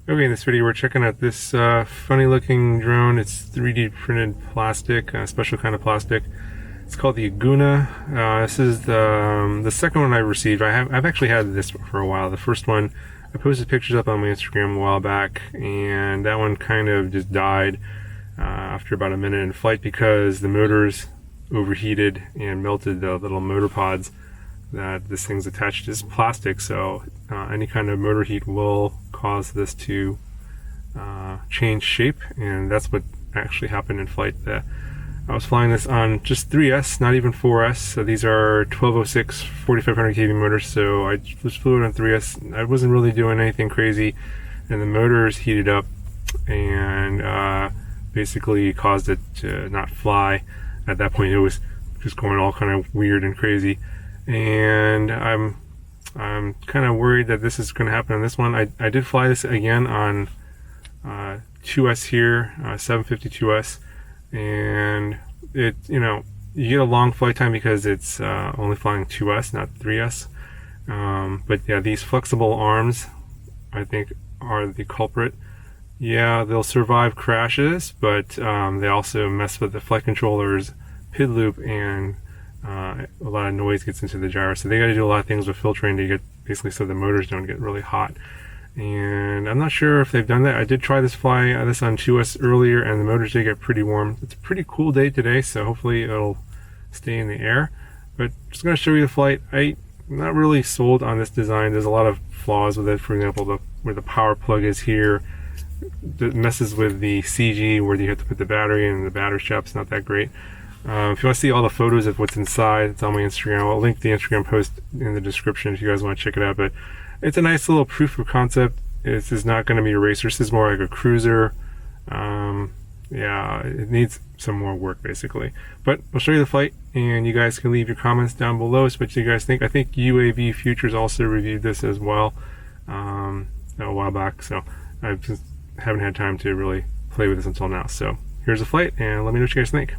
Okay, in this video we're checking out this funny looking drone. It's 3D printed plastic, a special kind of plastic. It's called the Aguona. This is the second one I received. I've actually had this for a while. The first one, I posted pictures up on my Instagram a while back, and that one kind of just died after about a minute in flight because the motors overheated and melted the little motor pods that this thing's attached to. This plastic, so any kind of motor heat will cause this to change shape, and that's what actually happened in flight. I was flying this on just 3S, not even 4S, so these are 1206 4500 kV motors, so I just flew it on 3S. I wasn't really doing anything crazy, and the motors heated up and basically caused it to not fly. At that point it was just going all kind of weird and crazy, and I'm kind of worried that this is going to happen on this one. I did fly this again on 2S here, 752S, and it, you get a long flight time because it's only flying 2S, not 3S. But yeah, these flexible arms, I think, are the culprit. Yeah, they'll survive crashes, but they also mess with the flight controller's PID loop, and a lot of noise gets into the gyro. So they got to do a lot of things with filtering to get basically so the motors don't get really hot. And I'm not sure if they've done that. I did try this this on 2S earlier, and the motors did get pretty warm. It's a pretty cool day today, so hopefully it'll stay in the air. But just going to show you the flight. I'm not really sold on this design. There's a lot of flaws with it. For example, where the power plug is here, that messes with the CG where you have to put the battery in, and the battery strap's not that great. If you want to see all the photos of what's inside, it's on my Instagram. I'll link the Instagram post in the description if you guys want to check it out. But it's a nice little proof of concept. This is not going to be a racer. This is more like a cruiser. Yeah, it needs some more work basically. But I'll show you the flight, and you guys can leave your comments down below as what you guys think. I think UAV Futures also reviewed this as well a while back, so I just haven't had time to really play with this until now. So here's the flight, and let me know what you guys think.